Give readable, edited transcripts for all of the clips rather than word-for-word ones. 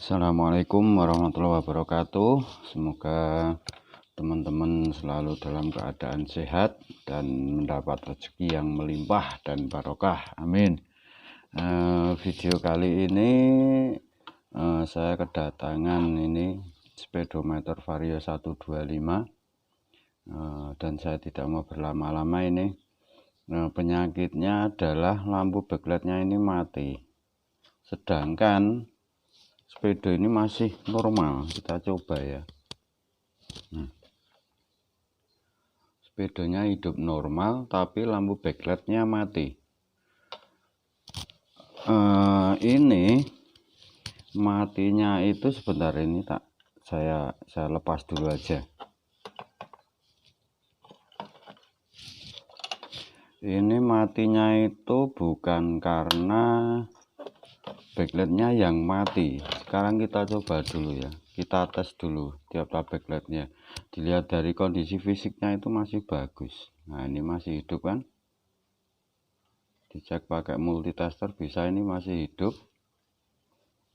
Assalamualaikum warahmatullahi wabarakatuh. Semoga teman-teman selalu dalam keadaan sehat dan mendapat rezeki yang melimpah dan barokah. Amin. Video kali ini saya kedatangan ini speedometer Vario 125 dan saya tidak mau berlama-lama ini. Penyakitnya adalah lampu backlightnya ini mati, sedangkan sepeda ini masih normal. Kita coba ya. Sepedanya hidup normal tapi lampu backlightnya mati. Ini matinya itu sebentar, ini saya lepas dulu aja. Ini matinya itu bukan karena backlightnya yang mati. Sekarang kita coba dulu ya, kita tes dulu tiap-tiap backlightnya. Dilihat dari kondisi fisiknya itu masih bagus. Nah, ini masih hidup kan, dicek pakai multitester bisa, ini masih hidup.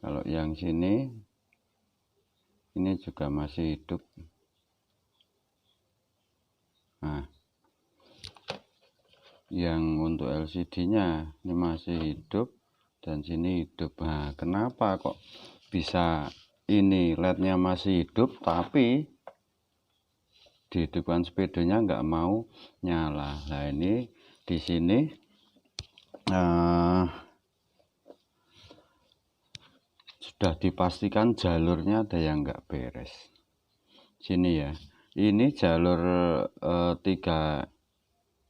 Kalau yang sini ini juga masih hidup. Nah, yang untuk LCD nya ini masih hidup dan sini hidup. Nah, kenapa kok bisa ini LED-nya masih hidup tapi dihidupkan sepedanya nggak mau nyala? Nah, ini di sini sudah dipastikan jalurnya ada yang nggak beres. Sini ya, ini jalur 3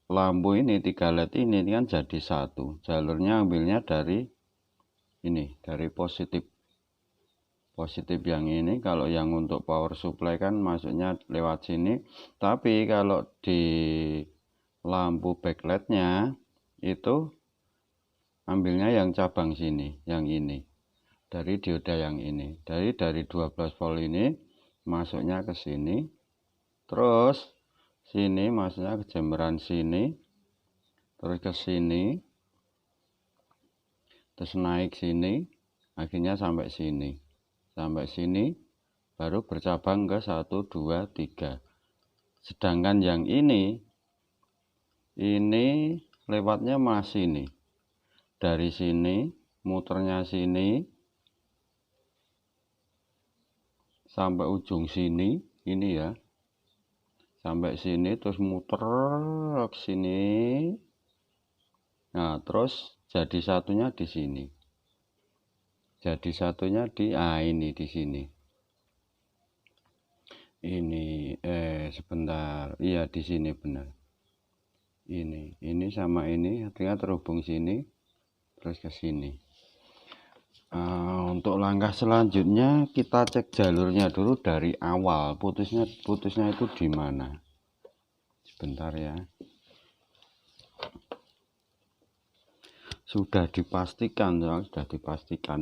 lampu ini, 3 LED ini kan jadi satu. Jalurnya ambilnya dari ini, dari positif yang ini. Kalau yang untuk power supply kan masuknya lewat sini, tapi kalau di lampu backlightnya itu ambilnya yang cabang sini, yang ini, dari dioda yang ini. Dari 12 volt ini masuknya ke sini, terus sini masuknya ke jemberan sini, terus ke sini, terus naik sini, akhirnya sampai sini baru bercabang ke 1, 2, 3. Sedangkan yang ini lewatnya masih nih, dari sini muternya sini sampai ujung sini ini ya, sampai sini terus muter ke sini. Nah, terus jadi satunya di sini, jadi satunya di ini di sini. Ini sebentar, iya di sini benar. Ini sama ini artinya terhubung sini terus ke sini. Untuk langkah selanjutnya kita cek jalurnya dulu dari awal, putusnya itu di mana. Sebentar ya. Sudah dipastikan ya,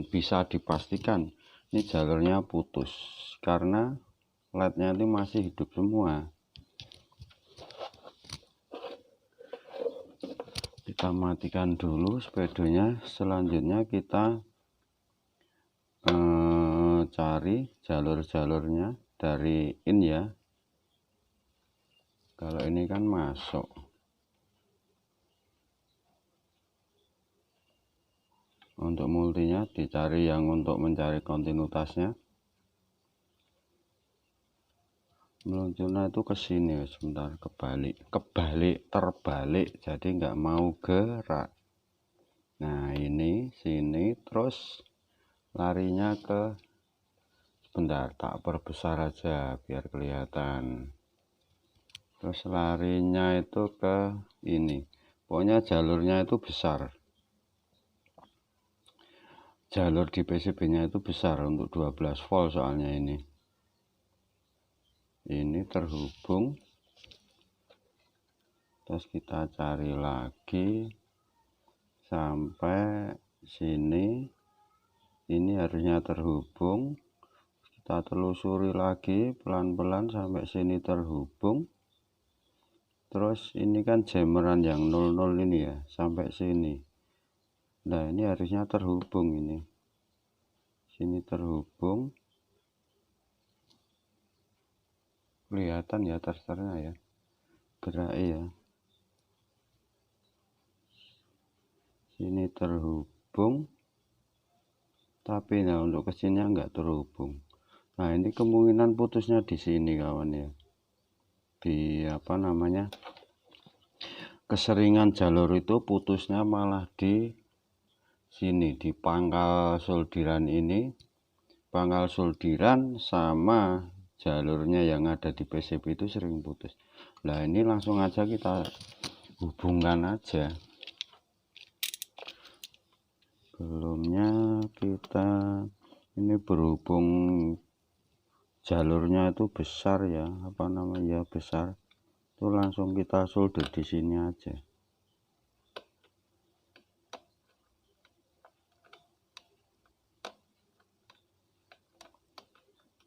bisa dipastikan ini jalurnya putus karena LED-nya ini masih hidup semua. Kita matikan dulu sepedanya. Selanjutnya kita cari jalur-jalurnya dari in ya. Kalau ini kan masuk. Untuk multinya dicari yang untuk mencari kontinuitasnya. Meluncurnya itu ke sini, sebentar, terbalik, jadi nggak mau gerak. Nah, ini sini, terus larinya ke, sebentar, tak perbesar aja biar kelihatan. Terus larinya itu ke ini, pokoknya jalurnya itu besar. Jalur di PCB nya itu besar untuk 12 volt soalnya ini terhubung. Terus kita cari lagi sampai sini, ini harusnya terhubung. Kita telusuri lagi pelan-pelan sampai sini terhubung. Terus ini kan jemberan yang 00 ini ya, sampai sini. Nah, ini harusnya terhubung ini. sini terhubung, kelihatan ya, terserah ya gerak ya, sini terhubung, tapi nah untuk kesini enggak terhubung. Nah ini kemungkinan putusnya di sini kawan ya, di apa namanya, keseringan jalur itu putusnya malah di sini, di pangkal soldiran ini, pangkal soldiran sama jalurnya yang ada di PCB itu sering putus. Nah ini langsung aja kita hubungkan aja, sebelumnya kita ini berhubung jalurnya itu besar ya, apa namanya, besar, itu langsung kita solder di sini aja.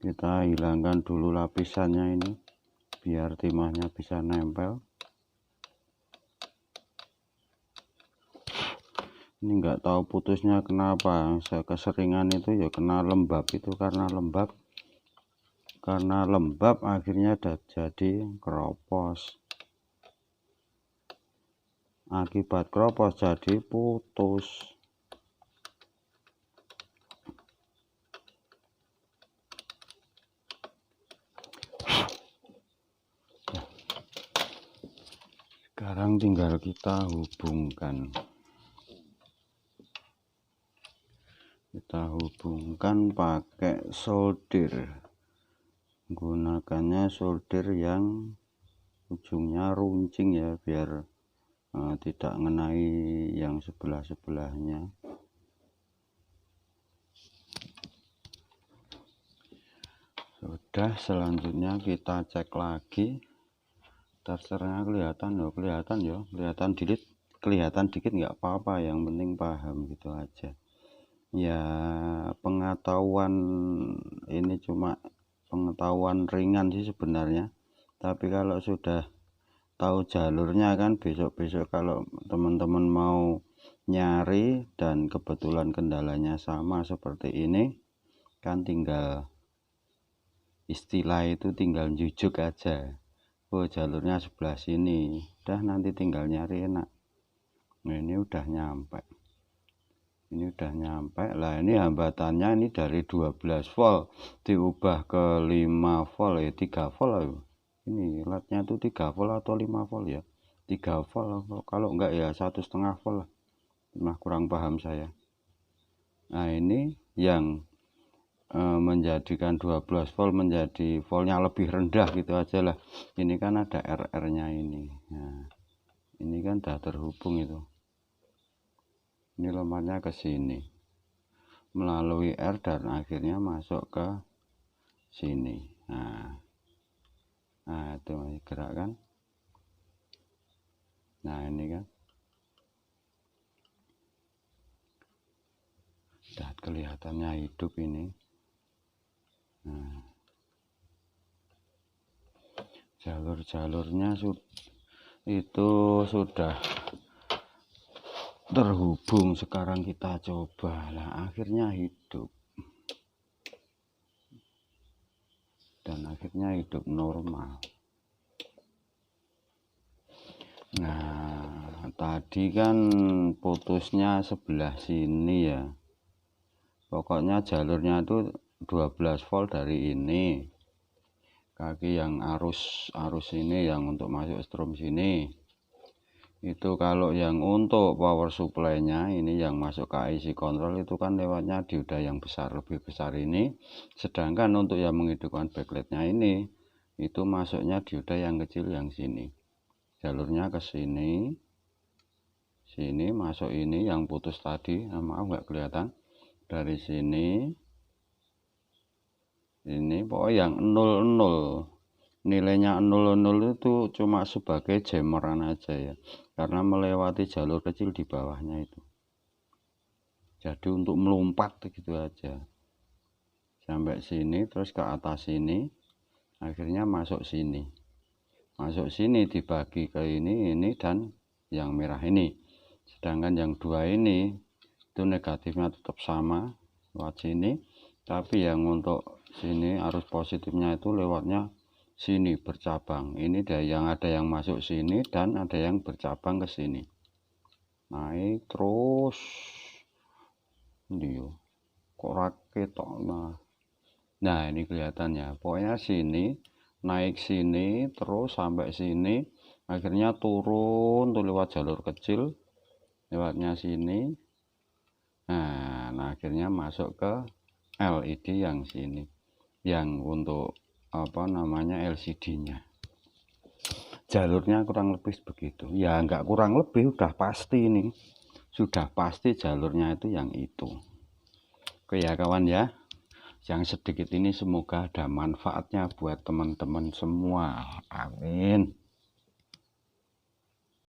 Kita hilangkan dulu lapisannya ini biar timahnya bisa nempel. Ini enggak tahu putusnya kenapa, saya keseringan itu ya kena lembab, itu karena lembab akhirnya jadi keropos, akibat keropos jadi putus. Sekarang tinggal kita hubungkan, pakai solder, gunakannya solder yang ujungnya runcing ya, biar tidak mengenai yang sebelah-sebelahnya. Sudah, selanjutnya kita cek lagi, terserah kelihatan loh, kelihatan dikit nggak apa-apa, yang penting paham gitu aja ya. Pengetahuan ini cuma pengetahuan ringan sih sebenarnya, tapi kalau sudah tahu jalurnya kan, besok-besok kalau teman-teman mau nyari dan kebetulan kendalanya sama seperti ini kan, tinggal istilah itu tinggal jujuk aja, oh jalurnya sebelah sini, udah nanti tinggal nyari enak. Nah ini udah nyampe, lah ini hambatannya ini dari 12 volt diubah ke 5 volt ya, 3 volt ayo. Ini lednya tuh 3 volt atau 5 volt ya, 3 volt, kalau enggak ya 1,5 volt lah, kurang paham saya. Nah ini yang menjadikan 12 volt menjadi voltnya lebih rendah gitu aja lah. Ini kan ada RR nya ini. Nah ini kan udah terhubung itu, ini lemparnya ke sini melalui R dan akhirnya masuk ke sini. Nah itu gerak kan, nah ini kan udah kelihatannya hidup ini. Nah, jalur-jalurnya itu sudah terhubung. Sekarang kita coba lah, akhirnya hidup, dan akhirnya hidup normal. Nah tadi kan putusnya sebelah sini ya, pokoknya jalurnya itu 12 volt dari ini, kaki yang arus ini yang untuk masuk strom sini. Itu kalau yang untuk power supply-nya ini yang masuk ke IC control itu kan lewatnya dioda yang besar, lebih besar ini. Sedangkan untuk yang menghidupkan backlight-nya ini itu masuknya dioda yang kecil yang sini. Jalurnya ke sini, masuk ini yang putus tadi, maaf nggak kelihatan. Dari sini, ini pokoknya yang 00, nilainya 00 itu cuma sebagai jameran aja ya, karena melewati jalur kecil di bawahnya itu, jadi untuk melompat gitu aja sampai sini, terus ke atas sini, akhirnya masuk sini dibagi ke ini dan yang merah ini. Sedangkan yang dua ini itu negatifnya tetap sama lewat sini, Tapi yang untuk sini arus positifnya itu lewatnya sini bercabang. Ini ada yang masuk sini dan ada yang bercabang ke sini. Naik terus. Ini kok raket nah ini kelihatannya. Pokoknya sini naik sini terus sampai sini, akhirnya turun tuh lewat jalur kecil, lewatnya sini. Nah akhirnya masuk ke LED yang sini, yang untuk apa namanya LCD-nya. Jalurnya kurang lebih begitu ya, nggak kurang lebih, udah pasti ini, sudah pasti jalurnya itu yang itu. Oke ya kawan ya, yang sedikit ini semoga ada manfaatnya buat teman-teman semua, amin.